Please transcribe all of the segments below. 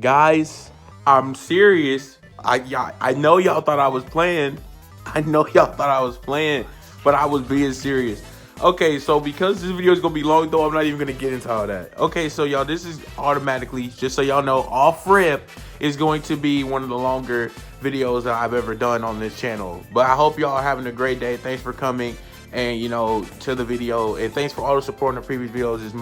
Guys, I'm serious. I know y'all thought I was playing. I know y'all thought I was playing, but I was being serious. Okay, so because this video is gonna be long though, I'm not even gonna get into all that. Okay, so y'all, this is automatically, just so y'all know, off rip is going to be one of the longer videos that I've ever done on this channel. But I hope y'all are having a great day. Thanks for coming and to the video, and thanks for all the support in the previous videos. It's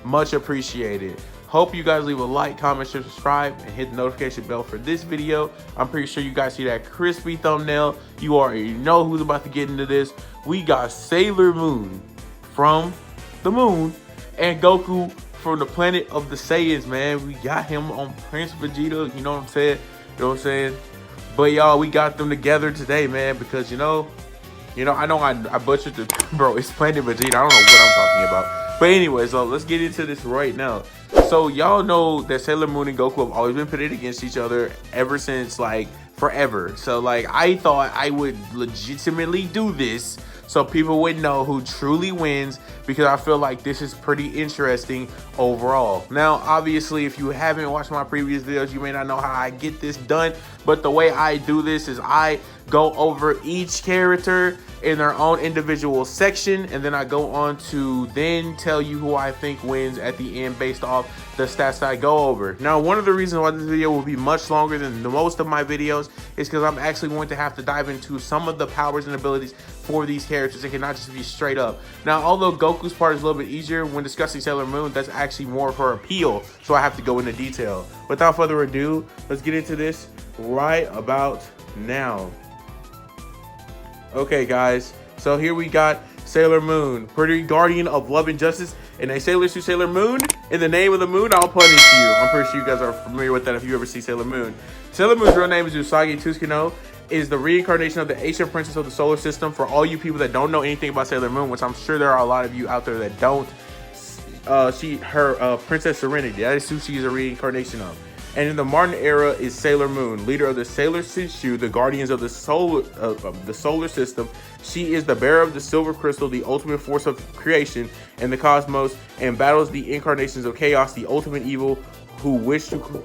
much appreciated. Hope you guys leave a like, comment, share, subscribe, and hit the notification bell for this video. I'm pretty sure you guys see that crispy thumbnail. You already know who's about to get into this. We got Sailor Moon from the moon and Goku from the planet of the Saiyans, man. We got him on Prince Vegeta, you know what I'm saying? You know what I'm saying? But y'all, we got them together today, man, because I know I butchered the bro, it's Planet Vegeta. I don't know what I'm talking about. But anyway, so let's get into this right now. So y'all know that Sailor Moon and Goku have always been pitted against each other ever since like forever. So like I thought I would legitimately do this so people would know who truly wins, because I feel like this is pretty interesting overall. Now, obviously, if you haven't watched my previous videos, you may not know how I get this done, but the way I do this is I go over each character in their own individual section, and then I go on to then tell you who I think wins at the end based off the stats that I go over. Now, one of the reasons why this video will be much longer than the most of my videos is because I'm actually going to have to dive into some of the powers and abilities for these characters. It cannot just be straight up. Now, although Goku's part is a little bit easier when discussing Sailor Moon, that's actually more of her appeal, so I have to go into detail. Without further ado, let's get into this right about now. Okay, guys, so here we got Sailor Moon, pretty guardian of love and justice, and a sailor to Sailor Moon. In the name of the moon, I'll punish you. I'm pretty sure you guys are familiar with that if you ever see Sailor Moon. Sailor Moon's real name is Usagi Tsukino, is the reincarnation of the ancient princess of the solar system. For all you people that don't know anything about Sailor Moon, which I'm sure there are a lot of you out there that don't, her Princess Serenity, that is who she is a reincarnation of. And in the modern era is Sailor Moon, leader of the Sailor Senshuu, the guardians of the solar system. She is the bearer of the silver crystal, the ultimate force of creation and the cosmos, and battles the incarnations of chaos, the ultimate evil, who wish to...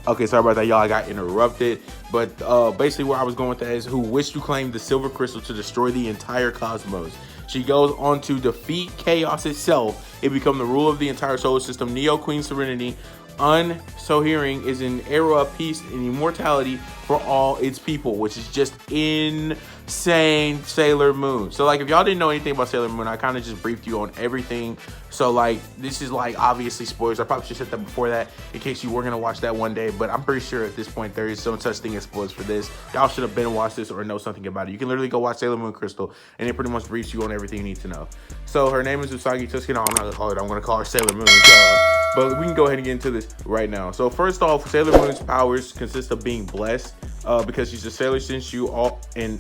Okay, sorry about that, y'all. I got interrupted. But basically where I was going with that is who wish to claim the silver crystal to destroy the entire cosmos. She goes on to defeat chaos itself and become the ruler of the entire solar system. Neo Queen Serenity, so hearing, is an era of peace and immortality for all its people, which is just insane. Sailor Moon. So like, if y'all didn't know anything about Sailor Moon, I kind of just briefed you on everything. So like, this is like obviously spoilers. I probably should have said that before that in case you were gonna watch that one day, but I'm pretty sure at this point there is some such thing as spoilers for this. Y'all should have been watched this or know something about it. You can literally go watch Sailor Moon Crystal and it pretty much briefs you on everything you need to know. So her name is Usagi Tsukino. I'm not gonna call her, I'm gonna call her Sailor Moon. But we can go ahead and get into this right now. So first off, Sailor Moon's powers consist of being blessed, because she's a Sailor Senshuu, and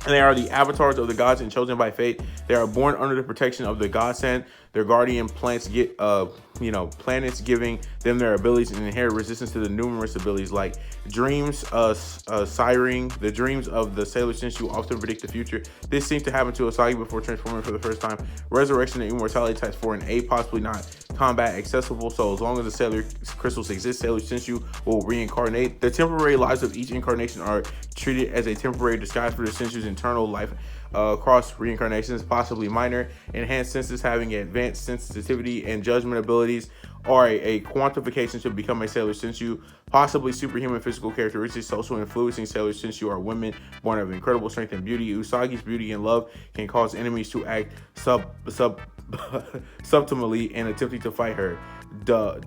they are the avatars of the gods and chosen by fate. They are born under the protection of the godsend. Their guardian planets planets giving them their abilities and inherent resistance to the numerous abilities like dreams, siring. The dreams of the Sailor Senshuu often predict the future. This seems to happen to Usagi before transforming for the first time. Resurrection and immortality types 4 and 8, possibly not combat accessible, so as long as the Sailor crystals exist, Sailor Senshuu will reincarnate. The temporary lives of each incarnation are treated as a temporary disguise for the Senshuu's internal life. Cross reincarnations, possibly minor. Enhanced senses having advanced sensitivity and judgment abilities are a quantification to become a Sailor Senshuu. Possibly superhuman physical characteristics. Social influencing Sailor Senshuu are women born of incredible strength and beauty. Usagi's beauty and love can cause enemies to act subtly in attempting to fight her.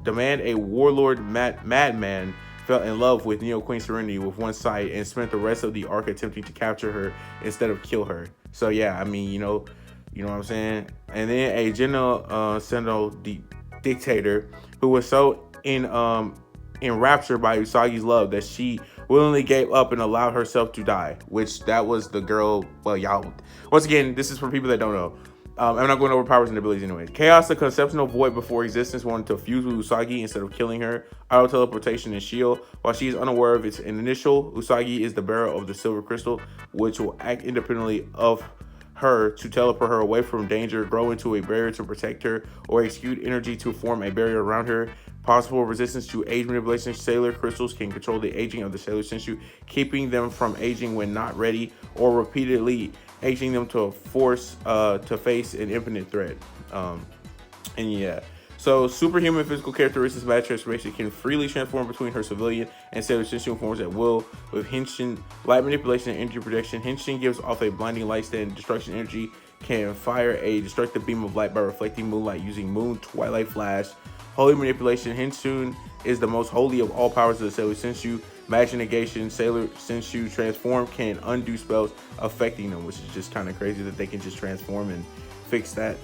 Demand a warlord madman fell in love with Neo Queen Serenity with one side and spent the rest of the arc attempting to capture her instead of kill her. So yeah, I mean, you know what I'm saying? And then a genocidal dictator who was so enraptured by Usagi's love that she willingly gave up and allowed herself to die, which that was the girl. Well, y'all, once again, this is for people that don't know. I'm not going over powers and abilities anyway. Chaos, the conceptional void before existence, wanted to fuse with Usagi instead of killing her. Auto teleportation and shield. While she is unaware of its initial, Usagi is the bearer of the silver crystal, which will act independently of her to teleport her away from danger, grow into a barrier to protect her, or execute energy to form a barrier around her. Possible resistance to age manipulation. Sailor crystals can control the aging of the Sailor Sensu, keeping them from aging when not ready, or repeatedly aging them to force to face an infinite threat. And yeah. So, superhuman physical characteristics, matter transformation can freely transform between her civilian and Sailor Sensu forms at will. With Henshin, light manipulation and energy projection, Henshin gives off a blinding light stand. Destruction energy can fire a destructive beam of light by reflecting moonlight using Moon Twilight Flash. Holy manipulation, Henshin is the most holy of all powers of the Sailor Sensu. Magic negation, Sailor Sensu transform can undo spells affecting them, which is just kind of crazy that they can just transform and fix that.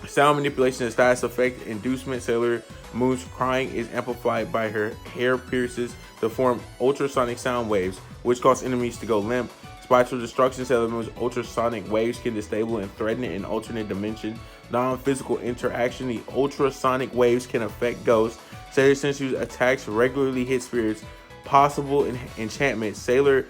Sound manipulation and status effect inducement. Sailor Moon's crying is amplified by her hair pierces to form ultrasonic sound waves, which cause enemies to go limp. Spiteful destruction. Sailor Moon's ultrasonic waves can destabilize and threaten an alternate dimension. Non-physical interaction. The ultrasonic waves can affect ghosts. Sailor Sensu's attacks regularly hit spirits. Possible enchantment. Sailor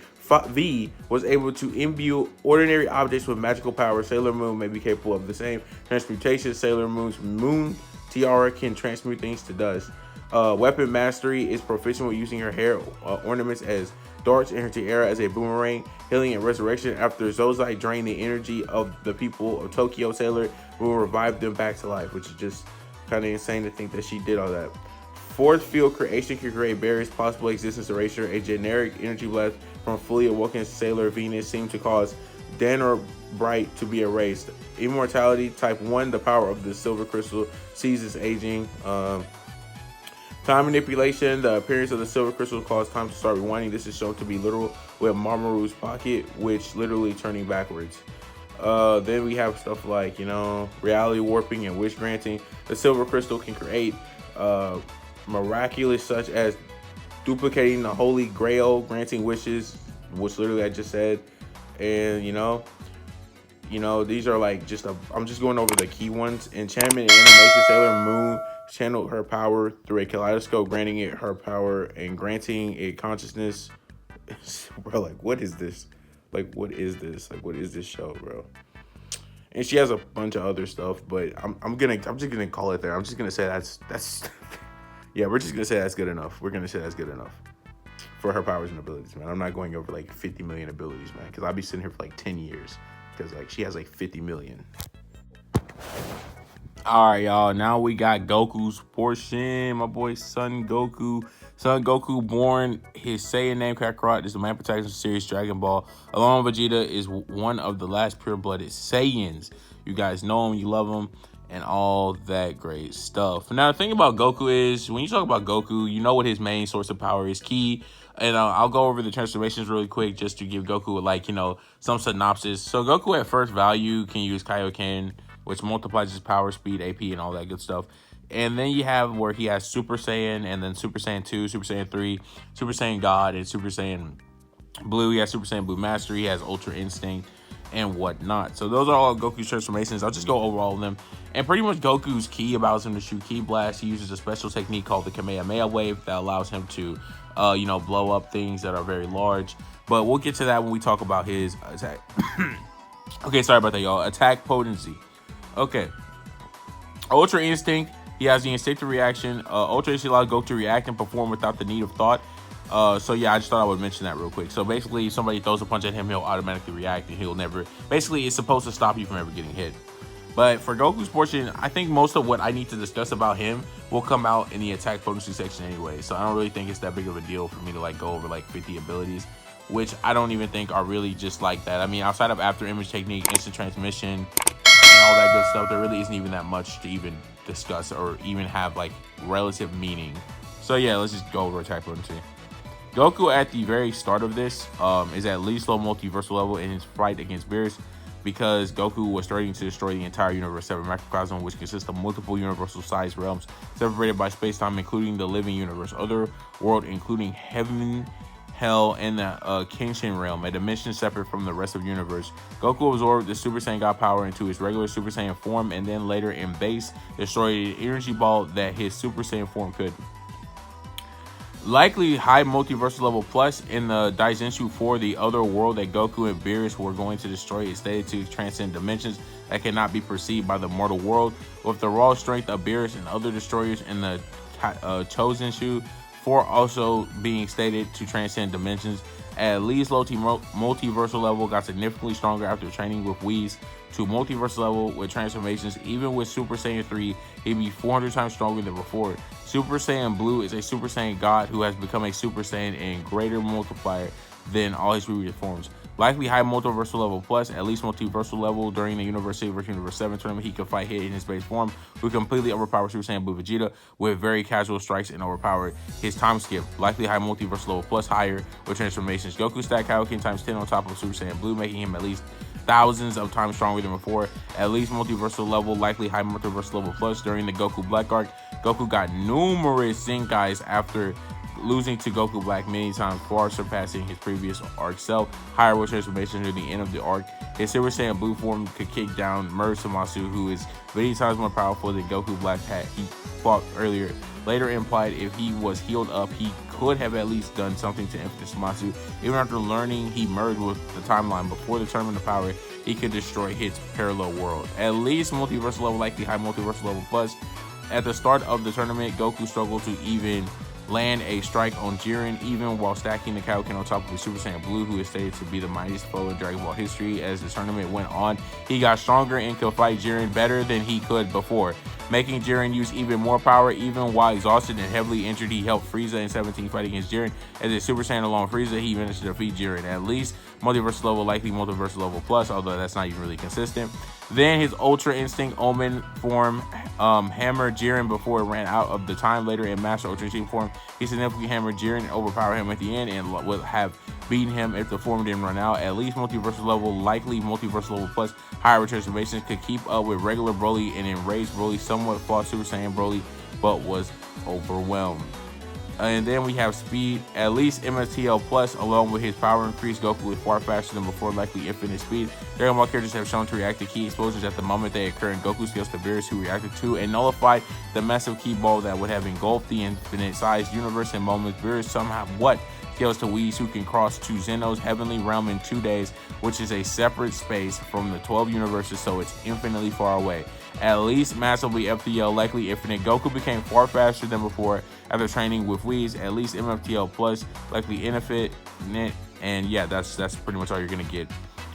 V was able to imbue ordinary objects with magical powers. Sailor Moon may be capable of the same transmutation. Sailor Moon's Moon Tiara can transmute things to dust. Weapon mastery is proficient with using her hair ornaments as darts and her tiara as a boomerang. Healing and resurrection. After Zozai drained the energy of the people of Tokyo, Sailor Moon revived them back to life, which is just kind of insane to think that she did all that. Force field creation can create barriers, possible existence erasure. A generic energy blast from fully awoken Sailor Venus seemed to cause Bright to be erased. Immortality type 1, the power of the silver crystal ceases aging. Time manipulation, the appearance of the silver crystal caused time to start rewinding. This is shown to be literal with Mamoru's pocket, which literally turning backwards. Then we have stuff like, reality warping and wish granting. The silver crystal can create miraculous such as duplicating the holy grail, granting wishes, which literally I just said. And these are like I'm just going over the key ones. Enchantment and animation. Sailor Moon channeled her power through a kaleidoscope, granting it her power and granting it consciousness. Bro, like, what is this? Like, what is this? Like, what is this show, bro? And she has a bunch of other stuff, but I'm just gonna call it there. I'm just gonna say that's yeah, we're just gonna say that's good enough. We're gonna say that's good enough for her powers and abilities, man. I'm not going over like 50 million abilities, man, because I'll be sitting here for like 10 years because like she has like 50 million. All right, y'all. Now we got Goku's portion. My boy Son Goku. Son Goku, born his Saiyan name Kakarot, is the main protagonist of the series Dragon Ball. Along with Vegeta, is one of the last pure-blooded Saiyans. You guys know him, you love him, and all that great stuff. Now, the thing about Goku is, when you talk about Goku, you know what his main source of power is. Ki. And I'll go over the transformations really quick just to give Goku some synopsis. So Goku at first value can use Kaioken, which multiplies his power, speed, AP, and all that good stuff. And then you have where he has Super Saiyan, and then Super Saiyan 2, Super Saiyan 3, Super Saiyan God, and Super Saiyan Blue. He has Super Saiyan Blue Mastery, he has Ultra Instinct, and whatnot. So those are all Goku's transformations. I'll just go over all of them. And pretty much Goku's ki allows him to shoot ki blast. He uses a special technique called the Kamehameha Wave that allows him to, blow up things that are very large. But we'll get to that when we talk about his attack. Okay, sorry about that, y'all. Attack potency. Okay. Ultra Instinct. He has the instinctive reaction. Ultra Instinct allows Goku to react and perform without the need of thought. So yeah, I just thought I would mention that real quick. So basically, if somebody throws a punch at him, he'll automatically react, and he'll never... Basically, it's supposed to stop you from ever getting hit. But for Goku's portion, I think most of what I need to discuss about him will come out in the attack potency section anyway. So I don't really think it's that big of a deal for me to go over 50 abilities, which I don't even think are really just like that. I mean, outside of after image technique, instant transmission, and all that good stuff, there really isn't even that much to even discuss or even have relative meaning. So yeah, let's just go over attack potency. Goku at the very start of this is at least low multiversal level in his fight against Beerus, because Goku was starting to destroy the entire universe 7 macrocosm, which consists of multiple universal size realms separated by space-time, including the living universe, other world including heaven, hell, and the Kenshin realm, a dimension separate from the rest of the universe. Goku absorbed the Super Saiyan God power into his regular Super Saiyan form, and then later in base destroyed the energy ball that his Super Saiyan form could. Likely high multiversal level plus in the Daijinsu 4, the other world that Goku and Beerus were going to destroy is stated to transcend dimensions that cannot be perceived by the mortal world. With the raw strength of Beerus and other destroyers in the Chosen Shu. 4 also being stated to transcend dimensions. At least low multiversal level got significantly stronger after training with Whis to multiversal level with transformations. Even with Super Saiyan 3, he'd be 400 times stronger than before. Super Saiyan Blue is a Super Saiyan God who has become a Super Saiyan and greater multiplier than all his previous forms. Likely high multiversal level plus, at least multiversal level. During the University vs Universe 7 tournament, he could fight Hit in his base form, who completely overpowered Super Saiyan Blue Vegeta with very casual strikes and overpowered his time skip. Likely high multiversal level plus higher with transformations. Goku stack Kaioken times 10 on top of Super Saiyan Blue, making him at least thousands of times stronger than before. At least multiversal level, likely high multiversal level plus. During the Goku Black arc, Goku got numerous Zenkais after losing to Goku Black many times, far surpassing his previous arc self. Higher with transformation near the end of the arc. His Super Saiyan Blue form could kick down Merge Zamasu, who is many times more powerful than Goku Black he fought earlier. Later implied if he was healed up, he could have at least done something to Infinite Zamasu. Even after learning he merged with the timeline before the Tournament of Power, he could destroy his parallel world. At least multiversal level, likely high multiversal level plus. At the start of the tournament, Goku struggled to even land a strike on Jiren, even while stacking the Kaioken on top of the Super Saiyan Blue, who is stated to be the mightiest foe in Dragon Ball history. As the tournament went on, he got stronger and could fight Jiren better than he could before, making Jiren use even more power. Even while exhausted and heavily injured, he helped Frieza in 17 fight against Jiren. As a Super Saiyan alone Frieza, he managed to defeat Jiren. At least multiversal level, likely multiversal level plus, although that's not even really consistent. Then his Ultra Instinct Omen form hammered Jiren before it ran out of the time. Later in Master Ultra Instinct form, he significantly hammered Jiren and overpowered him at the end, and would have beaten him if the form didn't run out. At least multiversal level, likely multiversal level plus. Higher transformations could keep up with regular Broly and enraged Broly. Somewhat fought Super Saiyan Broly, but was overwhelmed. And then we have speed. At least MSTL plus, along with his power increase, Goku is far faster than before, likely infinite speed. Dragon Ball characters have shown to react to key explosions at the moment they occur, and Goku scales to Beerus, who reacted to and nullified the massive key ball that would have engulfed the infinite-sized universe in moments. Beerus somehow scales to Whis, who can cross to Zeno's heavenly realm in 2 days, which is a separate space from the 12 universes, so it's infinitely far away. At least massively FTL, likely infinite. Goku became far faster than before after training with Whis. At least MFTL plus, likely infinite. And yeah, that's pretty much all you're gonna get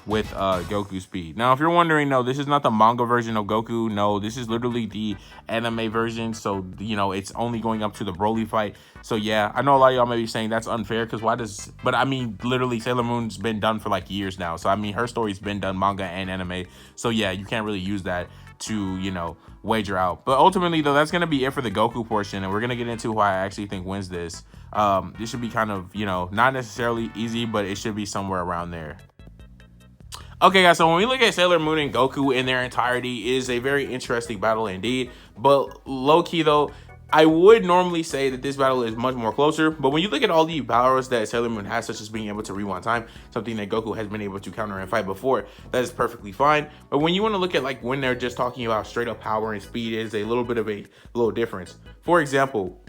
with Goku speed. Now, if you're wondering, no, this is not the manga version of Goku. No, this is literally the anime version. So, you know, it's only going up to the Broly fight. So yeah, I know a lot of y'all may be saying that's unfair, because but I mean, literally Sailor Moon's been done for like years now. So I mean, her story's been done manga and anime. So yeah, you can't really use that to, you know, wager out. But ultimately though, that's gonna be it for the Goku portion, and we're gonna get into who I actually think wins this. This should be kind of, you know, not necessarily easy, but it should be somewhere around there. Okay guys, so when we look at Sailor Moon and Goku in their entirety, it is a very interesting battle indeed. But low-key though, I would normally say that this battle is much more closer, but when you look at all the powers that Sailor Moon has, such as being able to rewind time, something that Goku has been able to counter and fight before, that is perfectly fine. But when you want to look at like when they're just talking about straight up power and speed, is a little bit of a little difference. For example,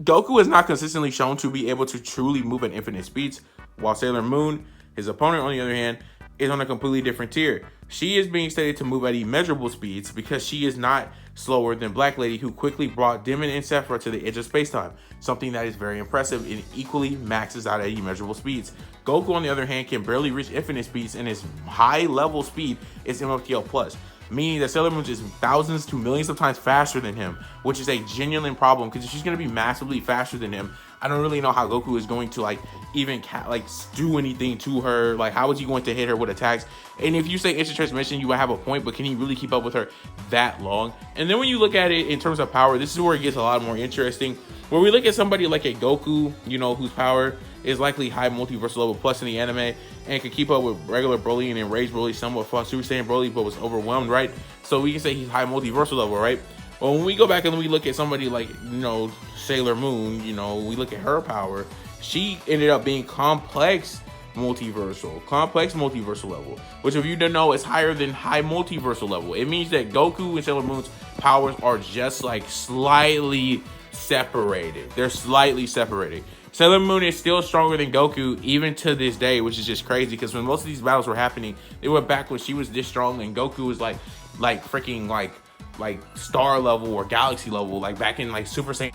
Goku is not consistently shown to be able to truly move at infinite speeds, while Sailor Moon, his opponent on the other hand, is on a completely different tier. She is being stated to move at immeasurable speeds because she is not slower than Black Lady, who quickly brought Demon and Sephiroth to the edge of space-time, something that is very impressive and equally maxes out at immeasurable speeds. Goku, on the other hand, can barely reach infinite speeds, and his high-level speed is MFTL+, meaning that Sailor Moon is thousands to millions of times faster than him, which is a genuine problem, because if she's going to be massively faster than him, I don't really know how Goku is going to even do anything to her. Like, how is he going to hit her with attacks? And if you say instant transmission, you would have a point, but can he really keep up with her that long? And then when you look at it in terms of power, this is where it gets a lot more interesting. Where we look at somebody like a Goku, you know, whose power is likely high multiversal level plus in the anime, and could keep up with regular Broly and enraged Broly, somewhat fought Super Saiyan Broly, but was overwhelmed, right? So we can say he's high multiversal level, right? Well, when we go back and we look at somebody like, you know, Sailor Moon, you know, we look at her power, she ended up being complex multiversal level, which if you don't know is higher than high multiversal level. It means that Goku and Sailor Moon's powers are just like slightly separated. They're slightly separated. Sailor Moon is still stronger than Goku even to this day, which is just crazy, because when most of these battles were happening, they were back when she was this strong and Goku was like freaking like star level or galaxy level, like back in like Super Saiyan.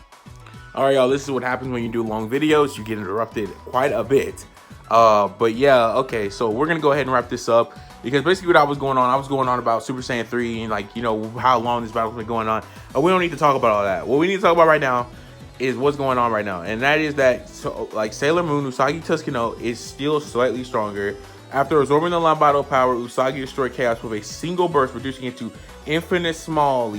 All right, y'all, this is what happens when you do long videos. You get interrupted quite a bit. But yeah, okay, so we're gonna go ahead and wrap this up, because basically what I was going on about Super Saiyan 3 and, like, you know, how long this battle's been going on. We don't need to talk about all that. What we need to talk about right now is what's going on right now, and that is that, so, like, Sailor Moon Usagi Tuskino is still slightly stronger. After absorbing the Line Battle power, Usagi destroyed Chaos with a single burst, reducing it to infinite small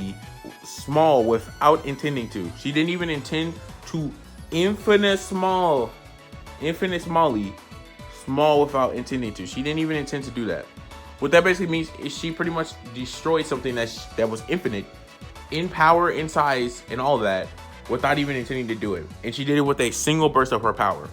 without intending to. She didn't even intend to infinite small without intending to. She didn't even intend to do that. What that basically means is she pretty much destroyed something that was infinite in power, in size, and all that, without even intending to do it. And she did it with a single burst of her power.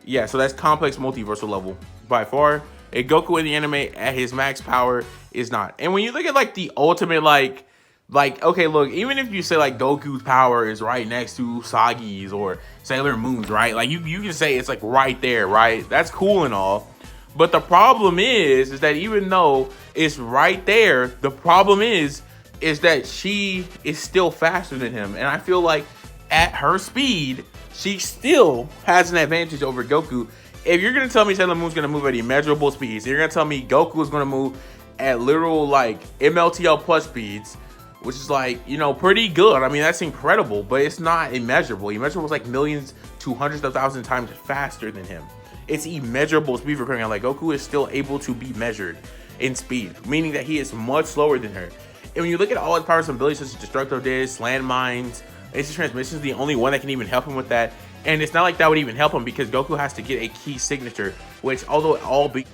Yeah, so that's complex multiversal level by far. A Goku in the anime at his max power is not. And when you look at like the ultimate, like okay, look, even if you say like Goku's power is right next to Usagi's or Sailor Moon's, right? Like you can say it's like right there, right? That's cool and all. But the problem is that even though it's right there, the problem is that she is still faster than him. And I feel like at her speed, she still has an advantage over Goku. If you're gonna tell me Sailor Moon's gonna move at immeasurable speeds, you're gonna tell me Goku is gonna move at literal like MLTL plus speeds, which is like, you know, pretty good. I mean, that's incredible, but it's not immeasurable. Immeasurable is like millions to hundreds of thousands times faster than him. It's immeasurable speed for crying out. Like, Goku is still able to be measured in speed, meaning that he is much slower than her. And when you look at all his powers and abilities, such as Destructo Disc, landmines, instant transmission is the only one that can even help him with that. And it's not like that would even help him, because Goku has to get a key signature, which although albeit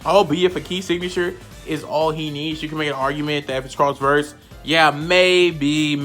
if a key signature is all he needs, you can make an argument that if it's cross-verse, yeah, maybe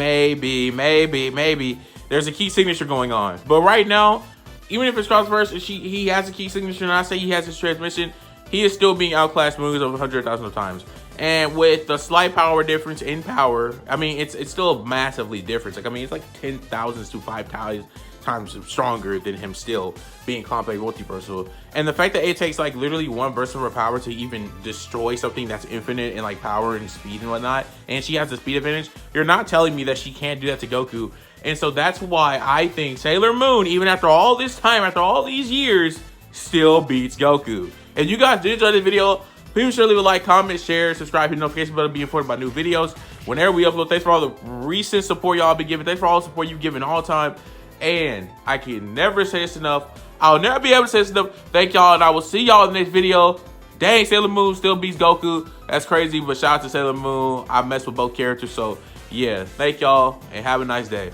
there's a key signature going on. But right now, even if it's cross-verse, he has a key signature, and I say he has his transmission, he is still being outclassed moves over 100,000 of times. And with the slight power difference in power, I mean, it's still massively different. Like, I mean, it's like 10,000 to 5,000 times stronger than him still being complex multiversal. And the fact that it takes like literally one burst of her power to even destroy something that's infinite in like power and speed and whatnot, and she has the speed advantage, you're not telling me that she can't do that to Goku. And so that's why I think Sailor Moon, even after all this time, after all these years, still beats Goku. If you guys did enjoy this video, please sure leave a like, comment, share, subscribe, hit the notification bell to be informed about new videos whenever we upload. Thanks for all the recent support y'all been giving. Thanks for all the support you've given all time. And I can never say this enough. I'll never be able to say this enough. Thank y'all, and I will see y'all in the next video. Dang, Sailor Moon still beats Goku. That's crazy, but shout out to Sailor Moon. I mess with both characters, so yeah. Thank y'all, and have a nice day.